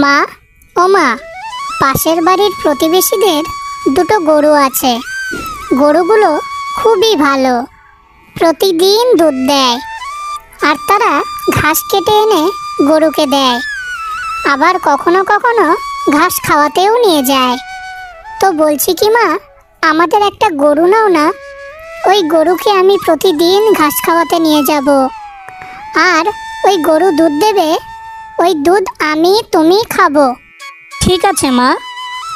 মা, ও মা, পাশের বাড়ির প্রতিবেশীদের দুটো গরু আছে। গরুগুলো খুবই ভালো, প্রতিদিন দুধ দেয়। আর তারা ঘাস কেটে এনে গরুকে দেয়, আবার কখনো কখনো ঘাস খাওয়াতেও নিয়ে যায়। তো বলছি কি মা, আমাদের একটা গরু নাও না, ওই গরুকে আমি প্রতিদিন ঘাস খাওয়াতে নিয়ে যাব। আর ওই গরু দুধ দেবে, ওই দুধ আমি তুমি খাবো। ঠিক আছে মা,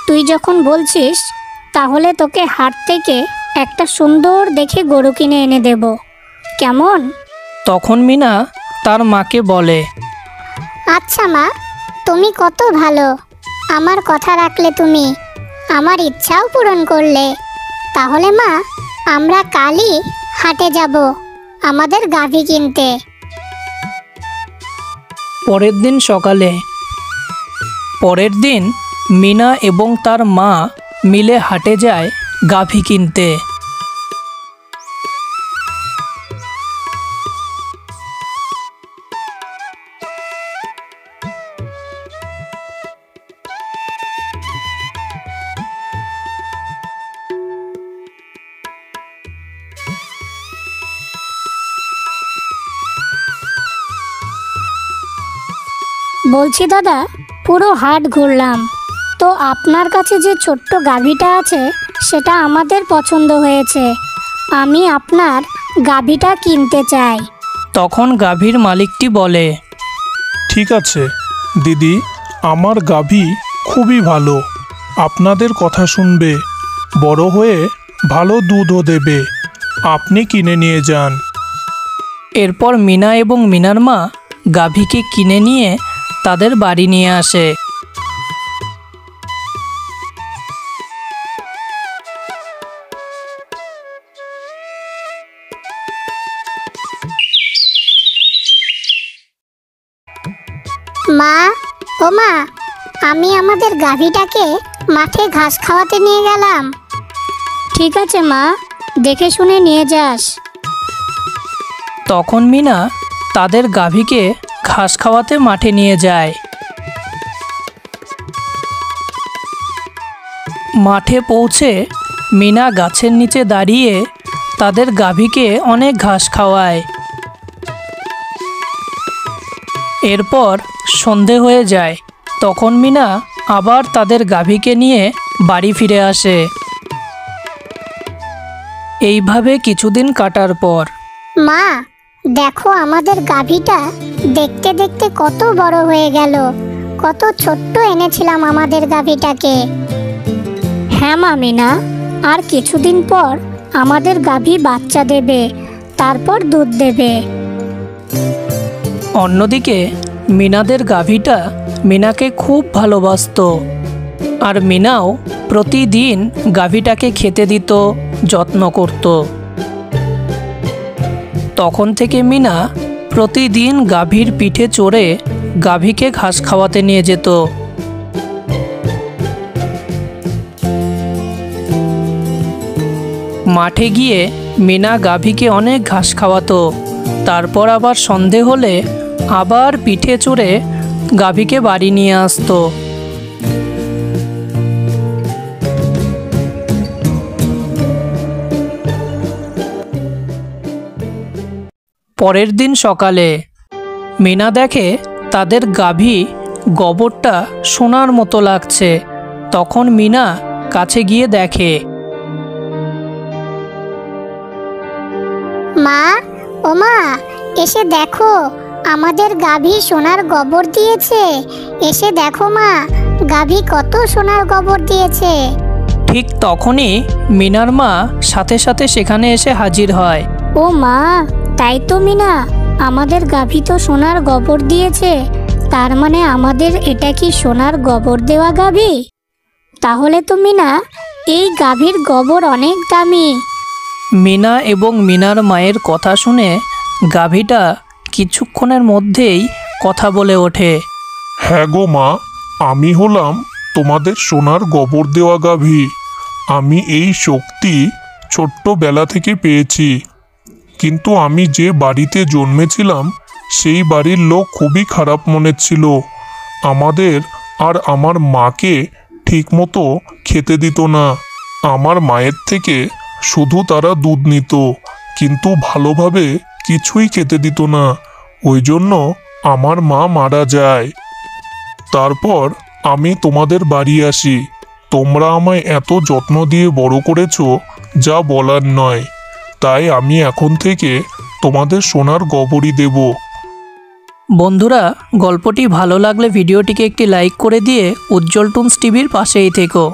তুই যখন বলছিস তাহলে তোকে হাট থেকে একটা সুন্দর দেখে গরু কিনে এনে দেব, কেমন? তখন মিনা তার মাকে বলে, আচ্ছা মা, তুমি কত ভালো, আমার কথা রাখলে তুমি, আমার ইচ্ছাও পূরণ করলে। তাহলে মা, আমরা কালই হাটে যাব আমাদের গাভী কিনতে। পরের দিন সকালে। পরের দিন মিনা এবং তার মা মিলে হাটে যায় গাভী কিনতে। বলছি দাদা, পুরো হাট ঘুরলাম, তো আপনার কাছে যে ছোট্ট গাভীটা আছে সেটা আমাদের পছন্দ হয়েছে, আমি আপনার গাভীটা কিনতে চাই। তখন গাভীর মালিকটি বলে, ঠিক আছে দিদি, আমার গাভী খুবই ভালো, আপনাদের কথা শুনবে, বড় হয়ে ভালো দুধও দেবে, আপনি কিনে নিয়ে যান। এরপর মিনা এবং মিনার মা গাভীকে কিনে নিয়ে তাদের বাড়ি নিয়ে আসে। মা, ও মা, আমি আমাদের গাভীটাকে মাঠে ঘাস খাওয়াতে নিয়ে গেলাম। ঠিক আছে মা, দেখে শুনে নিয়ে যাস। তখন মিনা তাদের গাভীকে ঘাস খাওয়াতে মাঠে নিয়ে যায়। মাঠে পৌঁছে মিনা গাছের নিচে দাঁড়িয়ে তাদের গাভীকে অনেক ঘাস খাওয়ায়। এরপর সন্ধে হয়ে যায়, তখন মিনা আবার তাদের গাভীকে নিয়ে বাড়ি ফিরে আসে। এইভাবে কিছুদিন কাটার পর, মা, দেখো আমাদের গাভীটা দেখতে দেখতে কত বড় হয়ে গেল, কত ছোট্ট এনেছিলাম আমাদের গাভীটাকে। হ্যাঁ মা মিনা, আর কিছুদিন পর আমাদের গাভী বাচ্চা দেবে, তারপর দুধ দেবে। অন্যদিকে মিনাদের গাভীটা মিনাকে খুব ভালোবাসতো, আর মিনাও প্রতিদিন গাভীটাকে খেতে দিত, যত্ন করত। তখন থেকে মিনা প্রতিদিন গাভীর পিঠে চড়ে গাভীকে ঘাস খাওয়াতে নিয়ে যেত। মাঠে গিয়ে মিনা গাভীকে অনেক ঘাস খাওয়াতো, তারপর আবার সন্ধে হলে আবার পিঠে চড়ে গাভীকে বাড়ি নিয়ে আসতো। পরের দিন সকালে মিনা দেখে তাদের গাভী গোবরটা সোনার মতো লাগছে। তখন মিনা কাছে গিয়ে দেখে, মা, ও মা, এসে দেখো আমাদের গাভী সোনার গোবর দিয়েছে। এসে দেখো মা, গাভী কত সোনার গোবর দিয়েছে। ঠিক তখনই মিনার মা সাথে সাথে সেখানে এসে হাজির হয়। ও মা, তাই তো মিনা, আমাদের গাভী তো সোনার গোবর দিয়েছে, তার মানে আমাদের এটা কি সোনার গোবর দেওয়া গাভী? তাহলে তো মিনা, এই গাভীর গোবর অনেক দামি। মিনা এবং মিনার মায়ের কথা শুনে গাভীটা কিছুক্ষণের মধ্যেই কথা বলে ওঠে। হ্যাঁ গো মা, আমি হলাম তোমাদের সোনার গোবর দেওয়া গাভী। আমি এই শক্তি ছোট্টবেলা থেকে পেয়েছি, কিন্তু আমি যে বাড়িতে জন্মেছিলাম সেই বাড়ির লোক খুবই খারাপ মনের ছিল। আমাদের আর আমার মাকে ঠিকমতো খেতে দিত না। আমার মায়ের থেকে শুধু তারা দুধ নিত, কিন্তু ভালোভাবে কিছুই খেতে দিত না। ওই জন্য আমার মা মারা যায়। তারপর আমি তোমাদের বাড়ি আসি। তোমরা আমায় এত যত্ন দিয়ে বড় করেছো যা বলার নয়। তাই আমি এখন থেকে তোমাদের সোনার গবরই দেব। বন্ধুরা, গল্পটি ভালো লাগলে ভিডিওটিকে একটি লাইক করে দিয়ে উজ্জ্বল টুনস টিভির পাশেই থেকো।